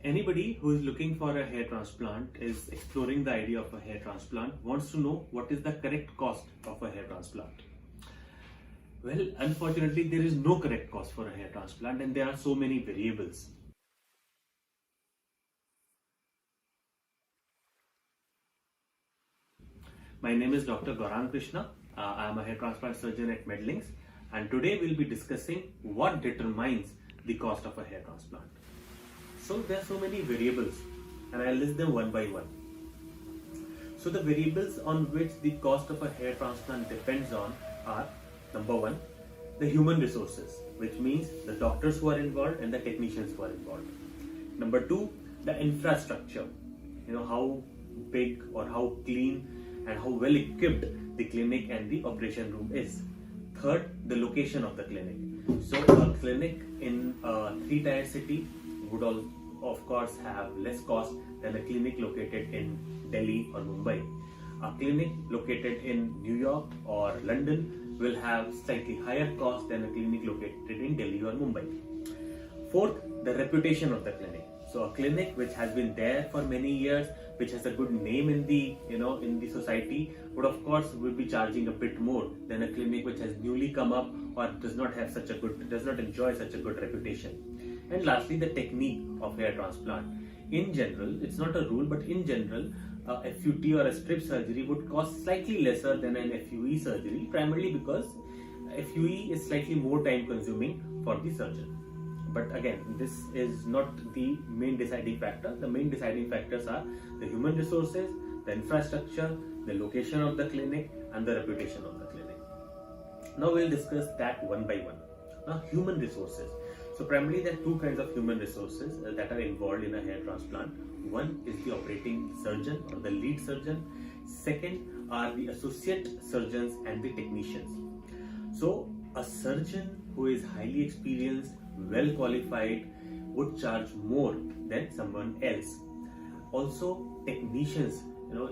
Anybody who is looking for a hair transplant, is exploring the idea of a hair transplant, wants to know what is the correct cost of a hair transplant. Well, unfortunately, there is no correct cost for a hair transplant, and there are so many variables. My name is Dr. Gaurang Krishna. I am a hair transplant surgeon at Medlinks, and today we'll be discussing what determines the cost of a hair transplant. So there are so many variables, and I'll list them one by one. So the variables on which the cost of a hair transplant depends on are: number one, the human resources, which means the doctors who are involved and the technicians who are involved. Number two, the infrastructure, how big or how clean and how well equipped the clinic and the operation room is. Third, the location of the clinic. So a clinic in a 3-tier city would of course have less cost than a clinic located in Delhi or Mumbai. A clinic located in New York or London will have slightly higher cost than a clinic located in Delhi or Mumbai. Fourth, the reputation of the clinic. So a clinic which has been there for many years, which has a good name in the in the society, would of course will be charging a bit more than a clinic which has newly come up or does not enjoy such a good reputation. And lastly, the technique of hair transplant. In general, it's not a rule, but in general, a FUT or a strip surgery would cost slightly lesser than an FUE surgery, primarily because FUE is slightly more time consuming for the surgeon. But again, this is not the main deciding factor. The main deciding factors are the human resources, the infrastructure, the location of the clinic, and the reputation of the clinic. Now we'll discuss that one by one. Now, human resources. So primarily there are two kinds of human resources that are involved in a hair transplant. One is the operating surgeon or the lead surgeon. Second are the associate surgeons and the technicians. So a surgeon who is highly experienced, well qualified, would charge more than someone else. Also, technicians,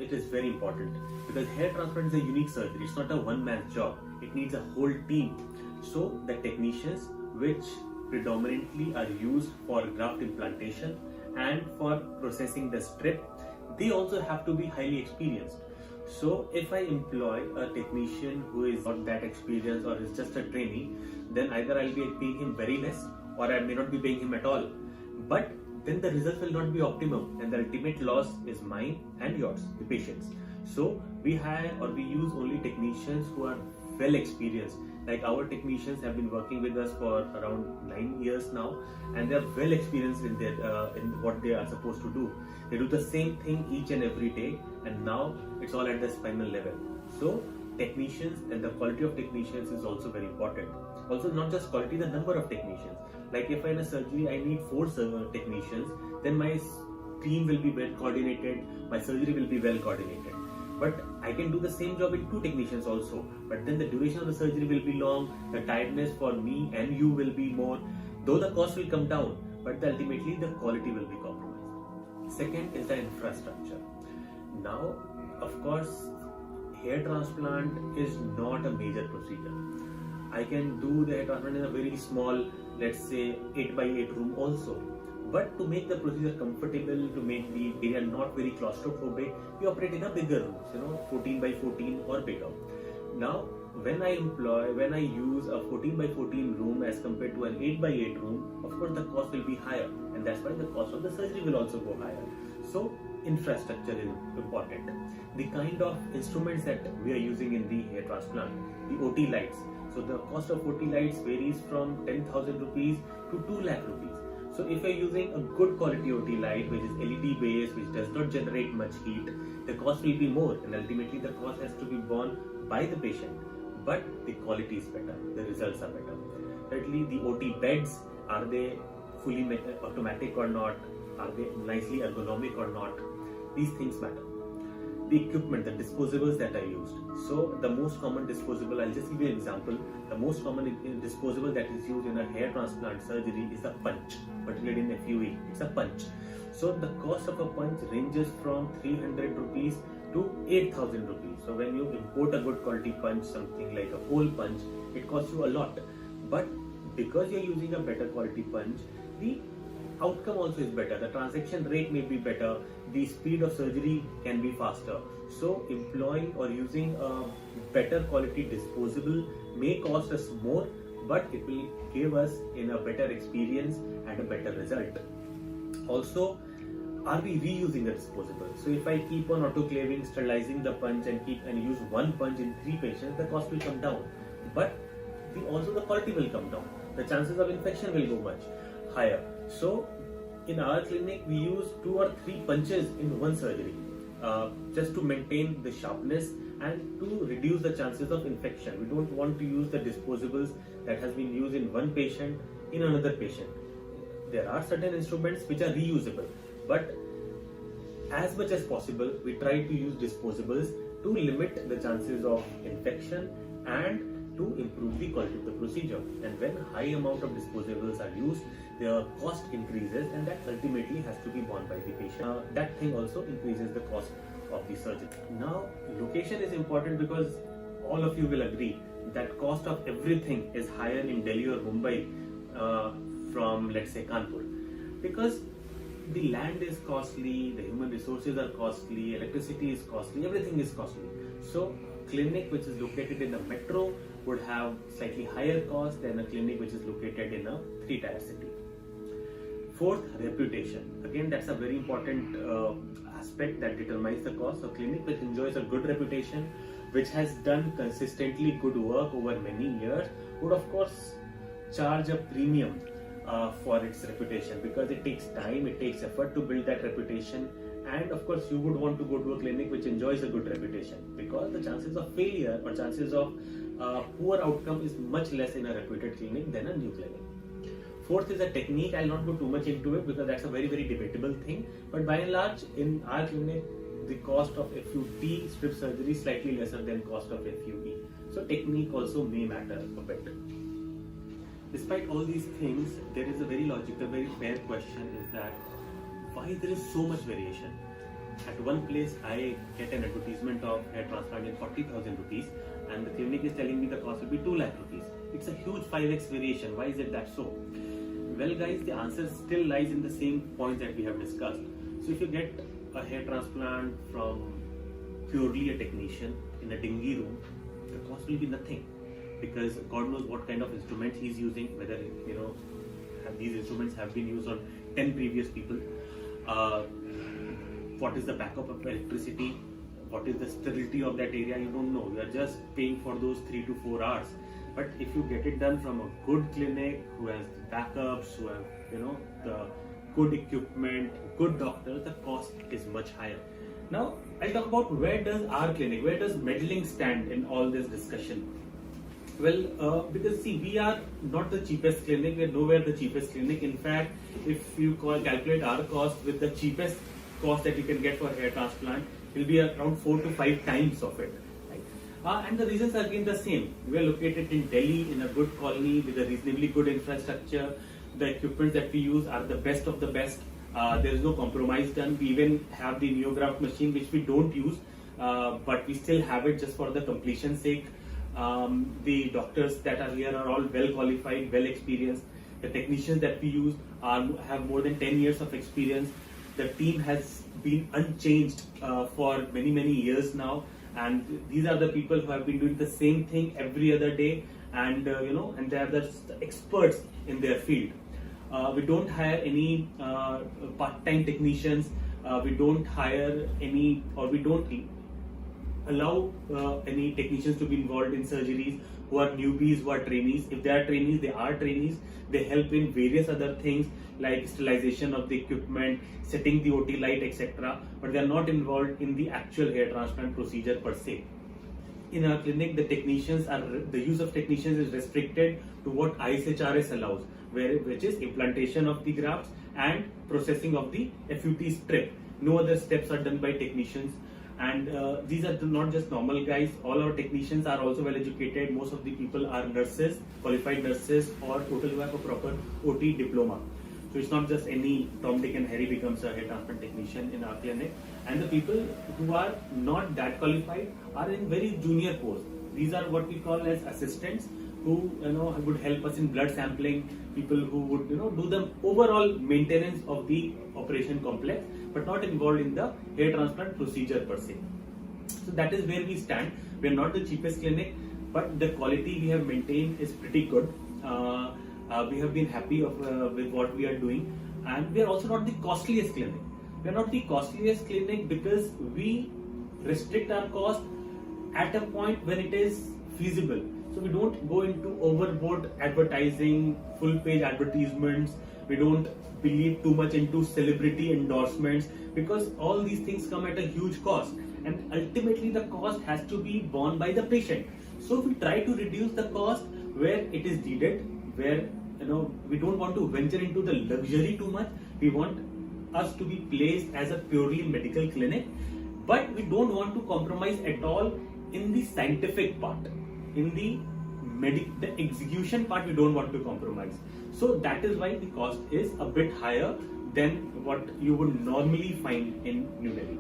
it is very important because hair transplant is a unique surgery. It's not a one-man job. It needs a whole team. So the technicians, which predominantly are used for graft implantation and for processing the strip, they also have to be highly experienced. So if I employ a technician who is not that experienced or is just a trainee, then either I'll be paying him very less or I may not be paying him at all. But then the results will not be optimum, and the ultimate loss is mine and yours, the patients. So we use only technicians who are well experienced. Like our technicians have been working with us for around 9 years now, and they are well experienced in what they are supposed to do. They do the same thing each and every day, and now it's all at the spinal level. So technicians and the quality of technicians is also very important. Also, not just quality, the number of technicians. Like if in a surgery I need 4 technicians, then my team will be well coordinated, my surgery will be well coordinated. But I can do the same job in 2 technicians also, but then the duration of the surgery will be long, the tiredness for me and you will be more, though the cost will come down, but ultimately the quality will be compromised. Second is the infrastructure. Now, of course, hair transplant is not a major procedure. I can do the hair transplant in a very small, let's say 8x8 room also. But to make the procedure comfortable, to make the area not very claustrophobic, we operate in a bigger rooms, 14x14 or bigger. Now, when I use a 14x14 room as compared to an 8x8 room, of course the cost will be higher, and that's why the cost of the surgery will also go higher. So, infrastructure is important. The kind of instruments that we are using in the hair transplant, the OT lights. So the cost of OT lights varies from 10,000 rupees to 2 lakh rupees. So if you're using a good quality OT light, which is LED based, which does not generate much heat, the cost will be more, and ultimately the cost has to be borne by the patient. But the quality is better, the results are better. Thirdly, the OT beds, are they fully automatic or not? Are they nicely ergonomic or not? These things matter. The equipment, the disposables that are used. So the most common disposable, I'll just give you an example. The most common disposable that is used in a hair transplant surgery is a punch, particularly in FUE. It's a punch. So the cost of a punch ranges from 300 rupees to 8,000 rupees. So when you import a good quality punch, something like a hole punch, it costs you a lot. But because you're using a better quality punch, the outcome also is better. The transaction rate may be better. The speed of surgery can be faster. So employing or using a better quality disposable may cost us more, but it will give us in a better experience and a better result. Also, are we reusing the disposable? So if I keep on autoclaving, sterilizing the punch and use one punch in 3 patients, the cost will come down. But also the quality will come down. The chances of infection will go much higher. So in our clinic, we use 2 or 3 punches in one surgery, just to maintain the sharpness and to reduce the chances of infection. We don't want to use the disposables that has been used in one patient in another patient. There are certain instruments which are reusable, but as much as possible, we try to use disposables to limit the chances of infection and to improve the quality of the procedure. And when high amount of disposables are used, the cost increases, and that ultimately has to be borne by the patient. That thing also increases the cost of the surgery. Now, location is important because all of you will agree that cost of everything is higher in Delhi or Mumbai from, let's say, Kanpur, because the land is costly, the human resources are costly, electricity is costly, everything is costly. So clinic which is located in a metro would have slightly higher cost than a clinic which is located in a 3-tier city. Fourth, reputation. Again, that's a very important aspect that determines the cost. So clinic which enjoys a good reputation, which has done consistently good work over many years, would of course charge a premium for its reputation, because it takes time, it takes effort to build that reputation. And of course, you would want to go to a clinic which enjoys a good reputation, because the chances of failure or chances of poor outcome is much less in a reputed clinic than a new clinic. Fourth is a technique. I'll not go too much into it because that's a very, very debatable thing. But by and large, in our clinic, the cost of FUT strip surgery is slightly lesser than cost of FUE. So technique also may matter a bit. Despite all these things, there is a very logical, very fair question, is that why there is so much variation? At one place, I get an advertisement of hair transplant in 40,000 rupees, and the clinic is telling me the cost will be 2 lakh rupees. It's a huge 5x variation. Why is it that so? Well guys, the answer still lies in the same points that we have discussed. So if you get a hair transplant from purely a technician in a dingy room, the cost will be nothing, because God knows what kind of instruments he's using, whether these instruments have been used on 10 previous people. What is the backup of electricity? What is the sterility of that area? You don't know. You are just paying for those 3 to 4 hours. But if you get it done from a good clinic who has the backups, who have the good equipment, good doctors, the cost is much higher. Now I'll talk about where does our clinic, where does Medlink stand in all this discussion. Well, because see, we are not the cheapest clinic. We are nowhere the cheapest clinic. In fact, if you calculate our cost with the cheapest cost that you can get for hair transplant, it will be around 4 to 5 times of it. Right? And the reasons are again the same. We are located in Delhi in a good colony with a reasonably good infrastructure. The equipment that we use are the best of the best. There is no compromise done. We even have the NeoGraft machine, which we don't use, but we still have it just for the completion's sake. The doctors that are here are all well qualified, well experienced. The technicians that we use have more than 10 years of experience. The team has been unchanged for many years now, and these are the people who have been doing the same thing every other day, and and they are the experts in their field. We don't hire any part-time technicians. We don't hire any, or we don't allow any technicians to be involved in surgeries who are newbies, who are trainees. If they are trainees, they are trainees. They help in various other things like sterilization of the equipment, setting the OT light, etc. But they are not involved in the actual hair transplant procedure per se. In our clinic, the use of technicians is restricted to what ISHRS allows, which is implantation of the grafts and processing of the FUT strip. No other steps are done by technicians. And these are not just normal guys. All our technicians are also well educated. Most of the people are nurses, qualified nurses, or total who have a proper OT diploma. So it's not just any Tom, Dick and Harry becomes a hair transplant technician in our clinic. And the people who are not that qualified are in very junior posts. These are what we call as assistants, who would help us in blood sampling, people who would do the overall maintenance of the operation complex, but not involved in the hair transplant procedure per se. So that is where we stand. We are not the cheapest clinic, but the quality we have maintained is pretty good. We have been happy with what we are doing, and we are also not the costliest clinic. We are not the costliest clinic because we restrict our cost at a point when it is feasible. So we don't go into overboard advertising, full page advertisements. We don't believe too much into celebrity endorsements, because all these things come at a huge cost, and ultimately the cost has to be borne by the patient. So we try to reduce the cost where it is needed, where we don't want to venture into the luxury too much. We want us to be placed as a purely medical clinic, but we don't want to compromise at all in the scientific part. In the execution part, we don't want to compromise. So that is why the cost is a bit higher than what you would normally find in New Delhi.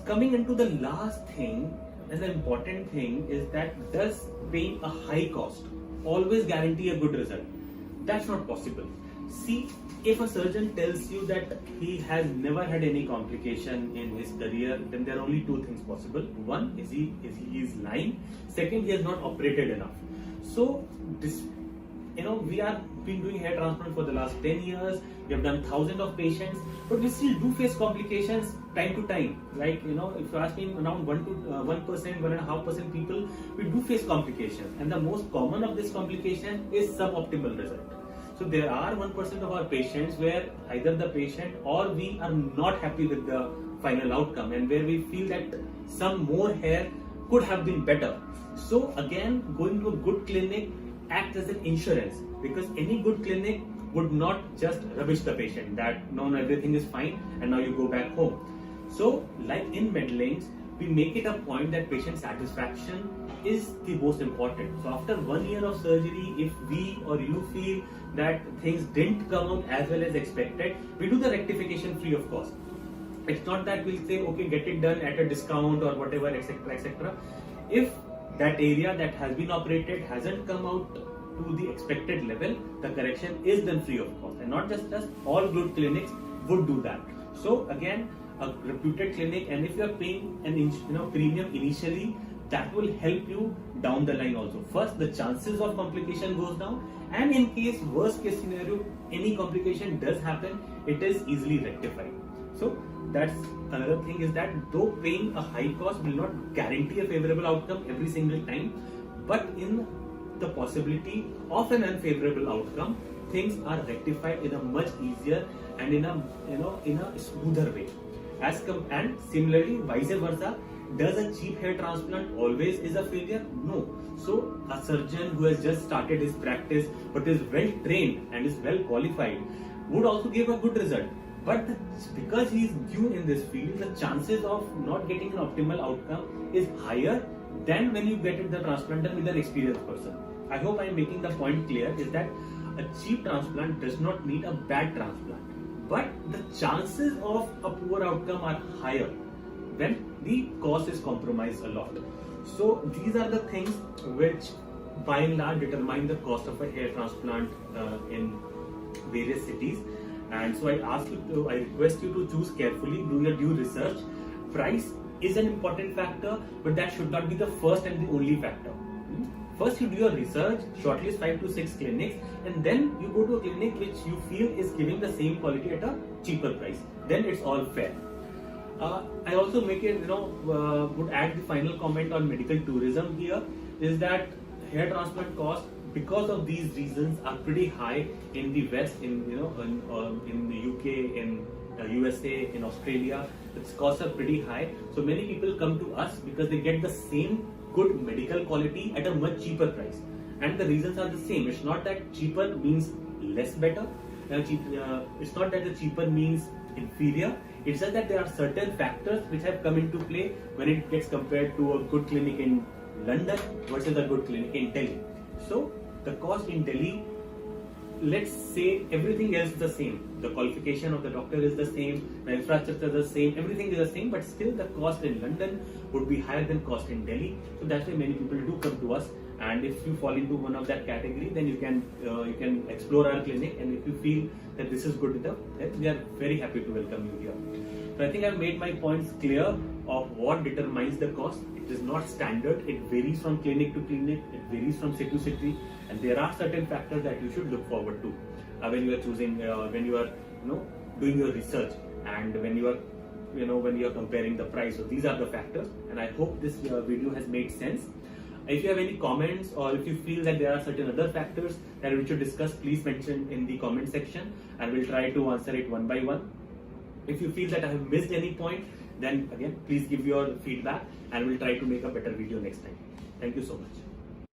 Coming into the last thing, and the important thing is that, does paying a high cost always guarantee a good result? That's not possible. See, if a surgeon tells you that he has never had any complication in his career, then there are only two things possible. One is he is lying. Second, he has not operated enough. So this, we have been doing hair transplant for the last 10 years. We have done thousands of patients, but we still do face complications time to time. Like, if you ask me, around 1.5% people, we do face complications, and the most common of this complication is suboptimal result. So there are 1% of our patients where either the patient or we are not happy with the final outcome, and where we feel that some more hair could have been better. So again, going to a good clinic acts as an insurance, because any good clinic would not just rubbish the patient that no, everything is fine and now you go back home. So like in Medlinks, we make it a point that patient satisfaction is the most important. So after 1 year of surgery, if we or you feel that things didn't come out as well as expected, we do the rectification free of cost. It's not that we'll say, okay, get it done at a discount or whatever, etc., etc. If that area that has been operated hasn't come out to the expected level, the correction is done free of cost, and not just us, all good clinics would do that. So again, a reputed clinic, and if you are paying an premium initially, that will help you down the line also. First, the chances of complication goes down, and in case worst case scenario, any complication does happen, it is easily rectified. So that's another thing, is that though paying a high cost will not guarantee a favorable outcome every single time, but in the possibility of an unfavorable outcome, things are rectified in a much easier and in a smoother way. And similarly, vice versa, does a cheap hair transplant always is a failure? No. So a surgeon who has just started his practice but is well trained and is well qualified would also give a good result. But because he is new in this field, the chances of not getting an optimal outcome is higher than when you get the transplant done with an experienced person. I hope I am making the point clear, is that a cheap transplant does not mean a bad transplant, but the chances of a poor outcome are higher when the cost is compromised a lot. So these are the things which by and large determine the cost of a hair transplant in various cities. And so I request you to choose carefully, do your due research. Price is an important factor, but that should not be the first and the only factor. First, you do your research, shortlist 5 to 6 clinics, and then you go to a clinic which you feel is giving the same quality at a cheaper price. Then it's all fair. I also make it, would add the final comment on medical tourism here, is that hair transplant costs, because of these reasons, are pretty high in the West, in the UK, in USA, in Australia. Its costs are pretty high. So many people come to us because they get the same good medical quality at a much cheaper price. And the reasons are the same. It's not that cheaper means less better. It's not that the cheaper means inferior. It's just that there are certain factors which have come into play when it gets compared to a good clinic in London versus a good clinic in Delhi. So the cost in Delhi, let's say everything else is the same. The qualification of the doctor is the same, the infrastructure is the same, everything is the same, but still the cost in London would be higher than cost in Delhi. So that's why many people do come to us And if you fall into one of that category, then you can explore our clinic. And if you feel that this is good enough, then we are very happy to welcome you here. So I think I've made my points clear of what determines the cost. It is not standard. It varies from clinic to clinic. It varies from city to city, and there are certain factors that you should look forward to when you are choosing, when you are doing your research, and when you are comparing the price. So these are the factors, and I hope this video has made sense. If you have any comments, or if you feel that there are certain other factors that we should discuss, please mention in the comment section, and we'll try to answer it one by one. If you feel that I have missed any point, then again, please give your feedback, and we'll try to make a better video next time. Thank you so much.